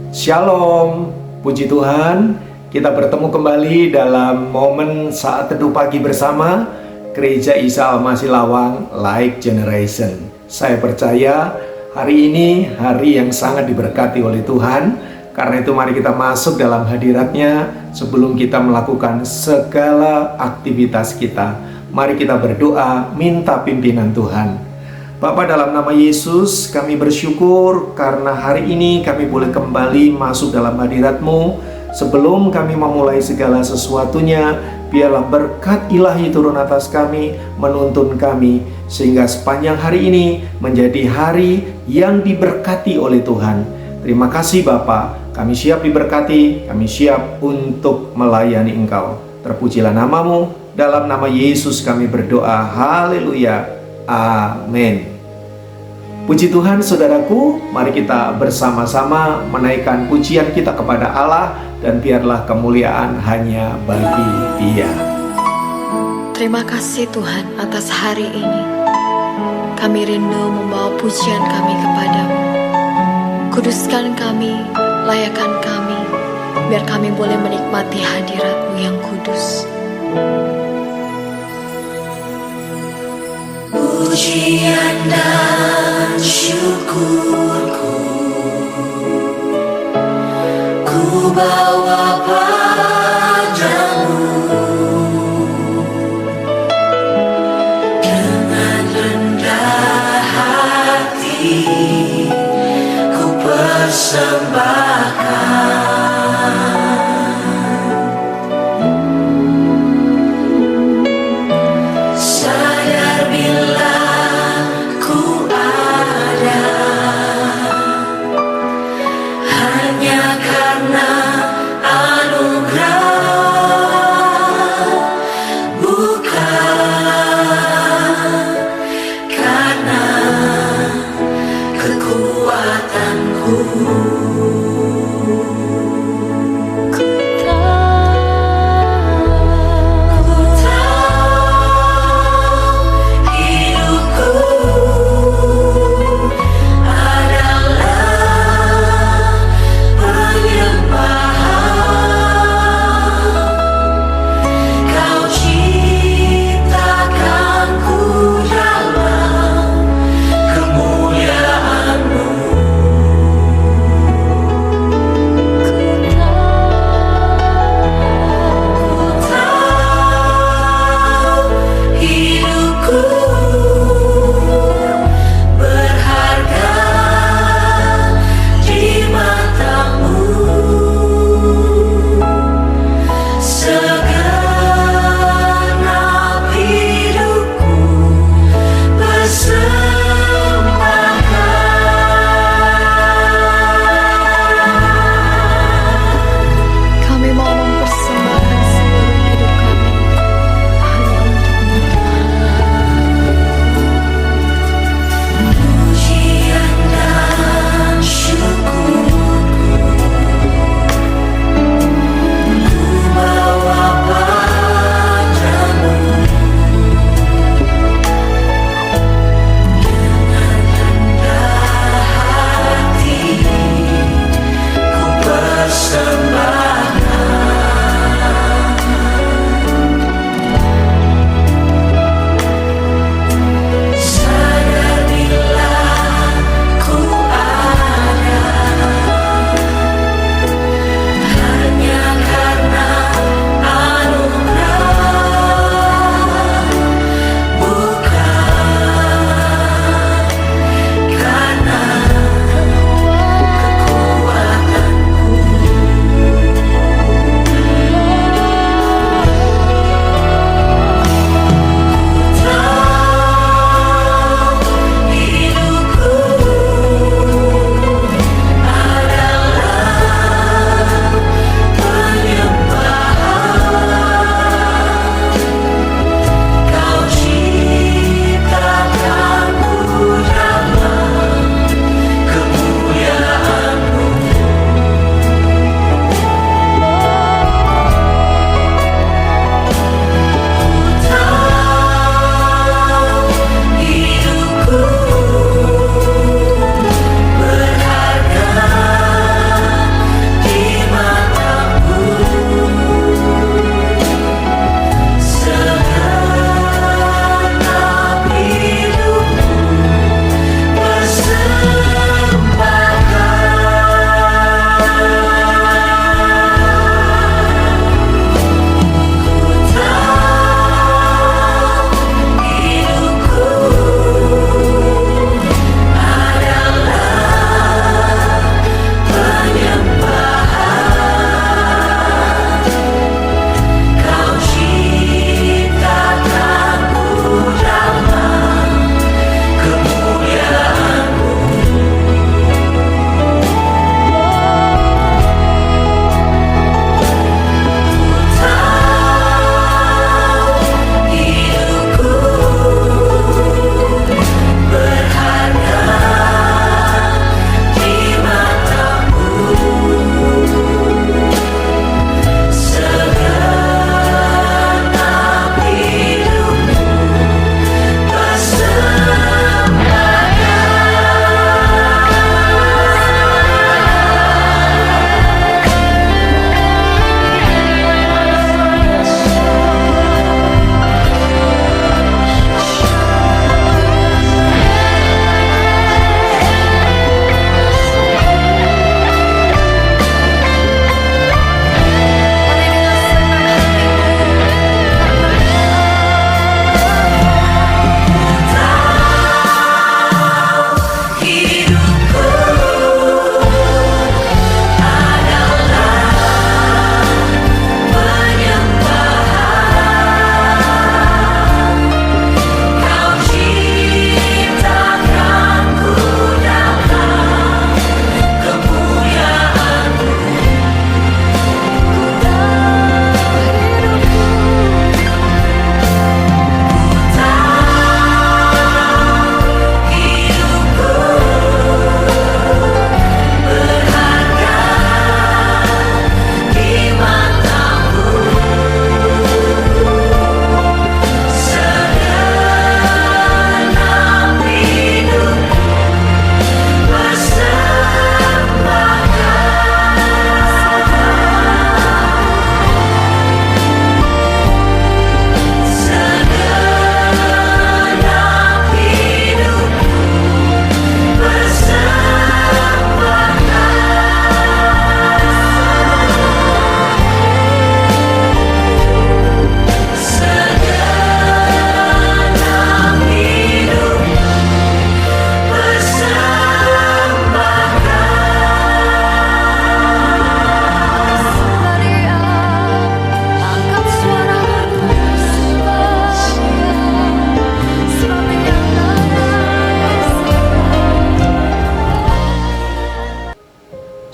Shalom, puji Tuhan, kita bertemu kembali dalam momen saat teduh pagi bersama Gereja Isa Al-Masih Lawang Life Generation. Saya percaya hari ini hari yang sangat diberkati oleh Tuhan. Karena itu mari kita masuk dalam hadirat-Nya sebelum kita melakukan segala aktivitas kita. Mari kita berdoa, minta pimpinan Tuhan. Bapa, dalam nama Yesus kami bersyukur karena hari ini kami boleh kembali masuk dalam hadirat-Mu. Sebelum kami memulai segala sesuatunya, biarlah berkat ilahi turun atas kami, menuntun kami, sehingga sepanjang hari ini menjadi hari yang diberkati oleh Tuhan. Terima kasih Bapa, kami siap diberkati, kami siap untuk melayani Engkau. Terpujilah nama-Mu, dalam nama Yesus kami berdoa, haleluya. Amin. Puji Tuhan saudaraku, mari kita bersama-sama menaikkan pujian kita kepada Allah dan biarlah kemuliaan hanya bagi Dia. Terima kasih Tuhan atas hari ini. Kami rindu membawa pujian kami kepadamu. Kuduskan kami, layakan kami, biar kami boleh menikmati hadirat-Mu yang kudus. Pujian dan syukurku ku bawa padamu, dengan rendah hati ku persembahkan. Kekuatanku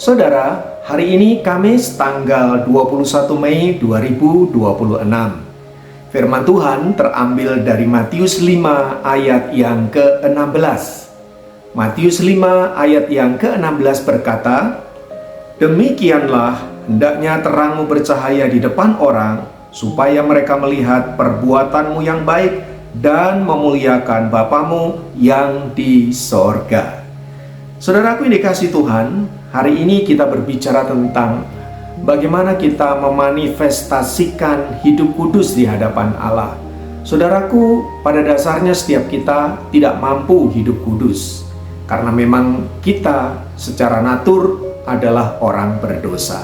Saudara, hari ini Kamis tanggal 21 Mei 2026. Firman Tuhan terambil dari Matius 5 ayat yang ke-16. Matius 5 ayat yang ke-16 berkata, "Demikianlah hendaknya terangmu bercahaya di depan orang, supaya mereka melihat perbuatanmu yang baik dan memuliakan Bapamu yang di sorga." Saudaraku yang dikasihi Tuhan, hari ini kita berbicara tentang bagaimana kita memanifestasikan hidup kudus di hadapan Allah. Saudaraku, pada dasarnya setiap kita tidak mampu hidup kudus, karena memang kita secara natur adalah orang berdosa.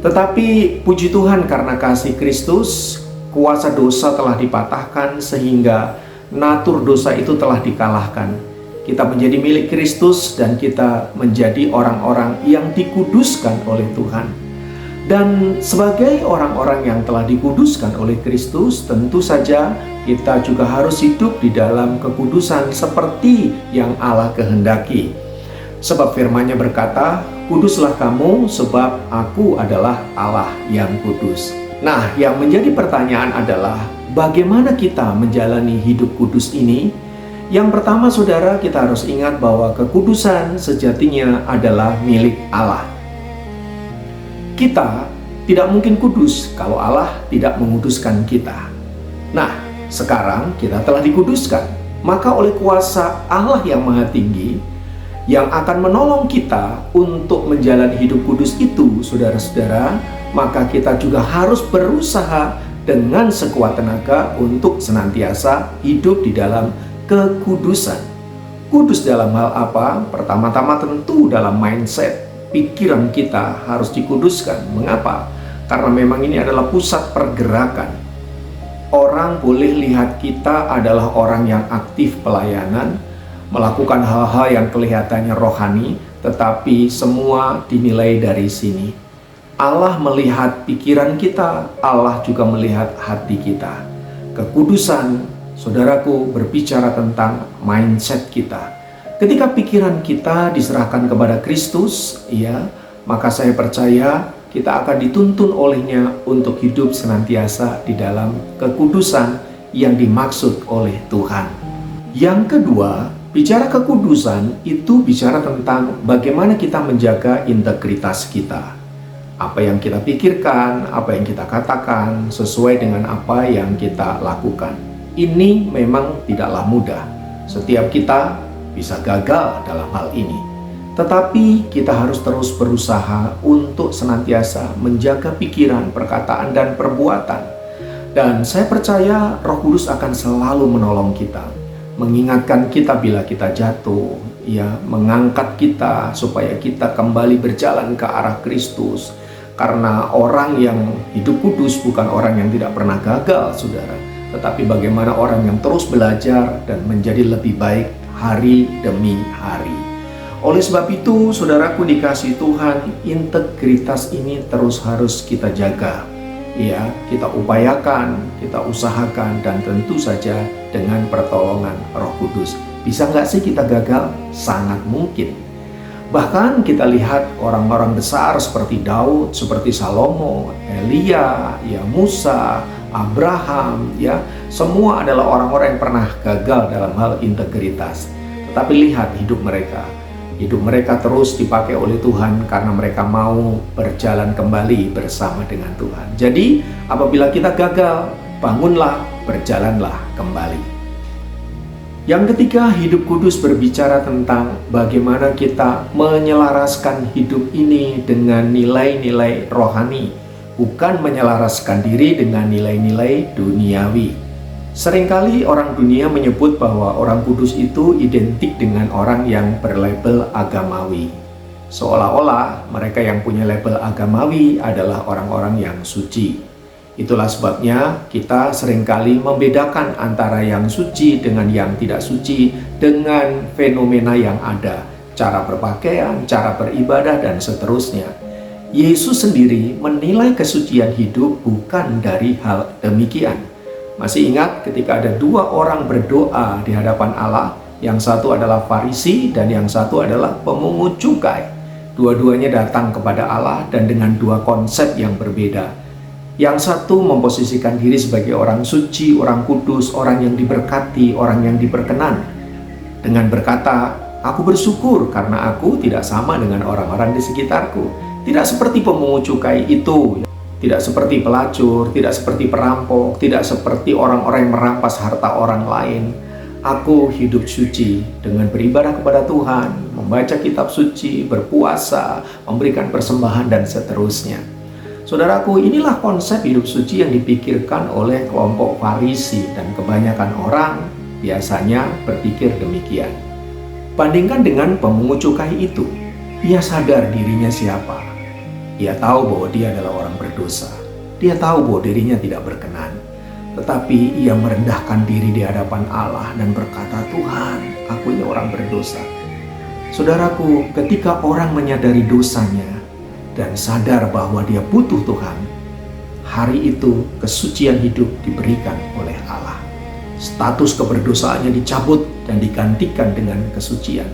Tetapi puji Tuhan, karena kasih Kristus, kuasa dosa telah dipatahkan sehingga natur dosa itu telah dikalahkan. Kita menjadi milik Kristus dan kita menjadi orang-orang yang dikuduskan oleh Tuhan. Dan sebagai orang-orang yang telah dikuduskan oleh Kristus, tentu saja kita juga harus hidup di dalam kekudusan seperti yang Allah kehendaki. Sebab firman-Nya berkata, "Kuduslah kamu sebab aku adalah Allah yang kudus." Nah, yang menjadi pertanyaan adalah bagaimana kita menjalani hidup kudus ini? Yang pertama, saudara, kita harus ingat bahwa kekudusan sejatinya adalah milik Allah. Kita tidak mungkin kudus kalau Allah tidak menguduskan kita. Nah, sekarang kita telah dikuduskan, maka oleh kuasa Allah yang Maha Tinggi yang akan menolong kita untuk menjalani hidup kudus itu, saudara-saudara, maka kita juga harus berusaha dengan sekuat tenaga untuk senantiasa hidup di dalam kekudusan. Kudus dalam hal apa? Pertama-tama tentu dalam mindset, pikiran kita harus dikuduskan. Mengapa? Karena memang ini adalah pusat pergerakan. Orang boleh lihat kita adalah orang yang aktif pelayanan, melakukan hal-hal yang kelihatannya rohani, tetapi semua dinilai dari sini. Allah melihat pikiran kita, Allah juga melihat hati kita. Kekudusan, saudaraku, berbicara tentang mindset kita. Ketika pikiran kita diserahkan kepada Kristus, ya, maka saya percaya kita akan dituntun olehnya untuk hidup senantiasa di dalam kekudusan yang dimaksud oleh Tuhan. Yang kedua, bicara kekudusan itu bicara tentang bagaimana kita menjaga integritas kita. Apa yang kita pikirkan, apa yang kita katakan, sesuai dengan apa yang kita lakukan. Ini memang tidaklah mudah. Setiap kita bisa gagal dalam hal ini. Tetapi kita harus terus berusaha untuk senantiasa menjaga pikiran, perkataan, dan perbuatan. Dan saya percaya Roh Kudus akan selalu menolong kita, mengingatkan kita bila kita jatuh, ya, mengangkat kita supaya kita kembali berjalan ke arah Kristus. Karena orang yang hidup kudus bukan orang yang tidak pernah gagal, saudara, tetapi bagaimana orang yang terus belajar dan menjadi lebih baik hari demi hari. Oleh sebab itu, saudaraku dikasihi Tuhan, integritas ini terus harus kita jaga. Ya, kita upayakan, kita usahakan, dan tentu saja dengan pertolongan Roh Kudus. Bisa nggak sih kita gagal? Sangat mungkin. Bahkan kita lihat orang-orang besar seperti Daud, seperti Salomo, Elia, ya, Musa, Abraham, ya, semua adalah orang-orang yang pernah gagal dalam hal integritas. Tetapi lihat hidup mereka. Hidup mereka terus dipakai oleh Tuhan karena mereka mau berjalan kembali bersama dengan Tuhan. Jadi, apabila kita gagal, bangunlah, berjalanlah kembali. Yang ketiga, hidup kudus berbicara tentang bagaimana kita menyelaraskan hidup ini dengan nilai-nilai rohani, bukan menyelaraskan diri dengan nilai-nilai duniawi. Seringkali orang dunia menyebut bahwa orang kudus itu identik dengan orang yang berlabel agamawi. Seolah-olah mereka yang punya label agamawi adalah orang-orang yang suci. Itulah sebabnya kita seringkali membedakan antara yang suci dengan yang tidak suci dengan fenomena yang ada, cara berpakaian, cara beribadah, dan seterusnya. Yesus sendiri menilai kesucian hidup bukan dari hal demikian. Masih ingat ketika ada dua orang berdoa di hadapan Allah, yang satu adalah Farisi dan yang satu adalah pemungut cukai. Dua-duanya datang kepada Allah dan dengan dua konsep yang berbeda. Yang satu memposisikan diri sebagai orang suci, orang kudus, orang yang diberkati, orang yang diperkenan. Dengan berkata, aku bersyukur karena aku tidak sama dengan orang-orang di sekitarku. Tidak seperti pemungut cukai itu, tidak seperti pelacur, tidak seperti perampok, tidak seperti orang-orang yang merampas harta orang lain. Aku hidup suci dengan beribadah kepada Tuhan, membaca kitab suci, berpuasa, memberikan persembahan, dan seterusnya. Saudaraku, inilah konsep hidup suci yang dipikirkan oleh kelompok Farisi, dan kebanyakan orang biasanya berpikir demikian. Bandingkan dengan pemungut cukai itu, ia sadar dirinya siapa. Ia tahu bahwa dia adalah orang berdosa. Dia tahu bahwa dirinya tidak berkenan. Tetapi ia merendahkan diri di hadapan Allah dan berkata, Tuhan, aku ini orang berdosa. Saudaraku, ketika orang menyadari dosanya dan sadar bahwa dia butuh Tuhan, hari itu kesucian hidup diberikan oleh Allah. Status keberdosaannya dicabut dan digantikan dengan kesucian.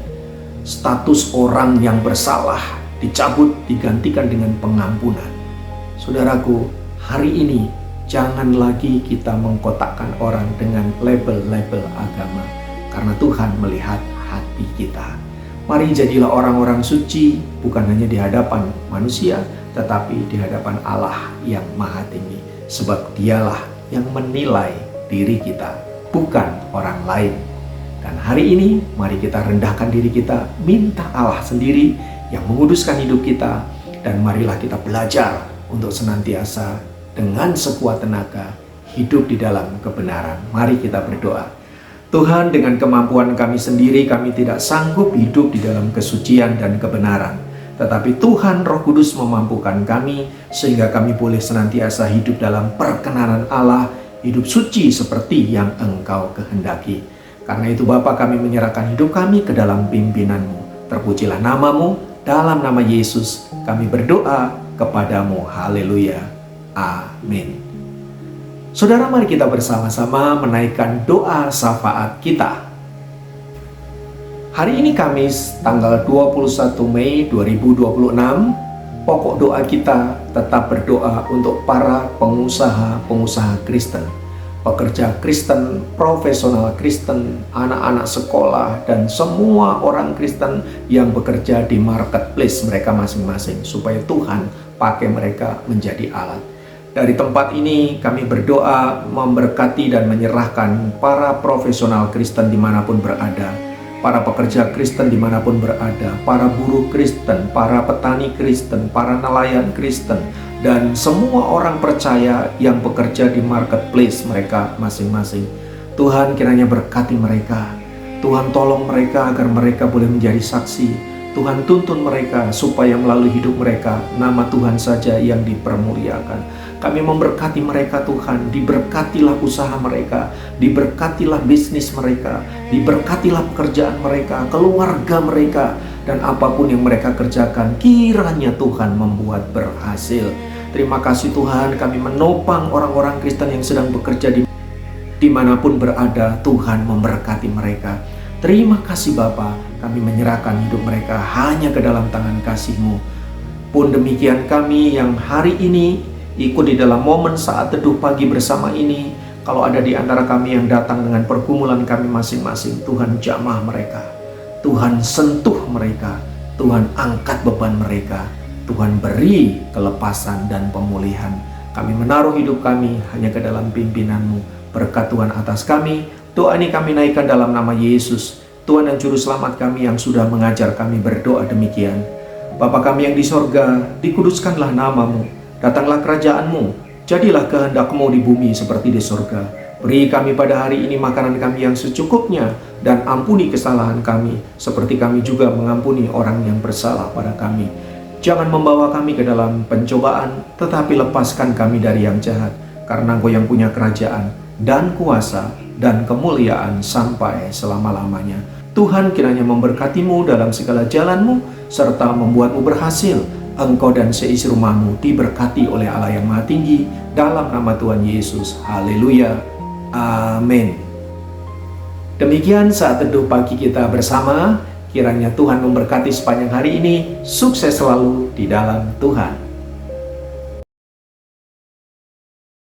Status orang yang bersalah dicabut, digantikan dengan pengampunan. Saudaraku, hari ini jangan lagi kita mengkotakkan orang dengan label-label agama, karena Tuhan melihat hati kita. Mari jadilah orang-orang suci, bukan hanya di hadapan manusia, tetapi di hadapan Allah yang Maha Tinggi. Sebab Dialah yang menilai diri kita, bukan orang lain. Dan hari ini, mari kita rendahkan diri kita, minta Allah sendiri yang menguduskan hidup kita, dan marilah kita belajar untuk senantiasa dengan sekuat tenaga hidup di dalam kebenaran. Mari kita berdoa. Tuhan, dengan kemampuan kami sendiri, kami tidak sanggup hidup di dalam kesucian dan kebenaran. Tetapi Tuhan Roh Kudus memampukan kami, sehingga kami boleh senantiasa hidup dalam perkenanan Allah, hidup suci seperti yang Engkau kehendaki. Karena itu Bapa, kami menyerahkan hidup kami ke dalam pimpinan-Mu. Terpujilah nama-Mu, dalam nama Yesus kami berdoa kepadamu. Haleluya. Amin. Saudara, mari kita bersama-sama menaikkan doa syafaat kita. Hari ini Kamis, tanggal 21 Mei 2026, pokok doa kita tetap berdoa untuk para pengusaha Kristen, pekerja Kristen, profesional Kristen, anak-anak sekolah, dan semua orang Kristen yang bekerja di marketplace mereka masing-masing, supaya Tuhan pakai mereka menjadi alat. Dari tempat ini kami berdoa memberkati dan menyerahkan para profesional Kristen dimanapun berada, para pekerja Kristen dimanapun berada, para buruh Kristen, para petani Kristen, para nelayan Kristen, dan semua orang percaya yang bekerja di marketplace mereka masing-masing. Tuhan kiranya berkati mereka. Tuhan tolong mereka agar mereka boleh menjadi saksi. Tuhan tuntun mereka supaya melalui hidup mereka nama Tuhan saja yang dipermuliakan. Kami memberkati mereka Tuhan, diberkatilah usaha mereka, diberkatilah bisnis mereka, diberkatilah pekerjaan mereka, keluarga mereka, dan apapun yang mereka kerjakan, kiranya Tuhan membuat berhasil. Terima kasih Tuhan, kami menopang orang-orang Kristen yang sedang bekerja dimanapun berada. Tuhan memberkati mereka. Terima kasih Bapa, kami menyerahkan hidup mereka hanya ke dalam tangan kasih-Mu. Pun demikian kami yang hari ini ikut di dalam momen saat teduh pagi bersama ini, kalau ada di antara kami yang datang dengan pergumulan kami masing-masing, Tuhan jamah mereka, Tuhan sentuh mereka, Tuhan angkat beban mereka, Tuhan beri kelepasan dan pemulihan. Kami menaruh hidup kami hanya ke dalam pimpinan-Mu. Berkat Tuhan atas kami. Doa ini kami naikkan dalam nama Yesus, Tuhan dan Juru Selamat kami yang sudah mengajar kami berdoa demikian. Bapa kami yang di sorga, dikuduskanlah nama-Mu, datanglah kerajaan-Mu, jadilah kehendak-Mu di bumi seperti di sorga. Beri kami pada hari ini makanan kami yang secukupnya, dan ampuni kesalahan kami, seperti kami juga mengampuni orang yang bersalah pada kami. Jangan membawa kami ke dalam pencobaan, tetapi lepaskan kami dari yang jahat, karena Engkau yang punya kerajaan, dan kuasa, dan kemuliaan sampai selama-lamanya. Tuhan kiranya memberkati-Mu dalam segala jalan-Mu, serta membuat-Mu berhasil. Engkau dan seisi rumah-Mu diberkati oleh Allah yang Maha Tinggi, dalam nama Tuhan Yesus. Haleluya. Amin. Demikian saat teduh pagi kita bersama. Kiranya Tuhan memberkati sepanjang hari ini. Sukses selalu di dalam Tuhan.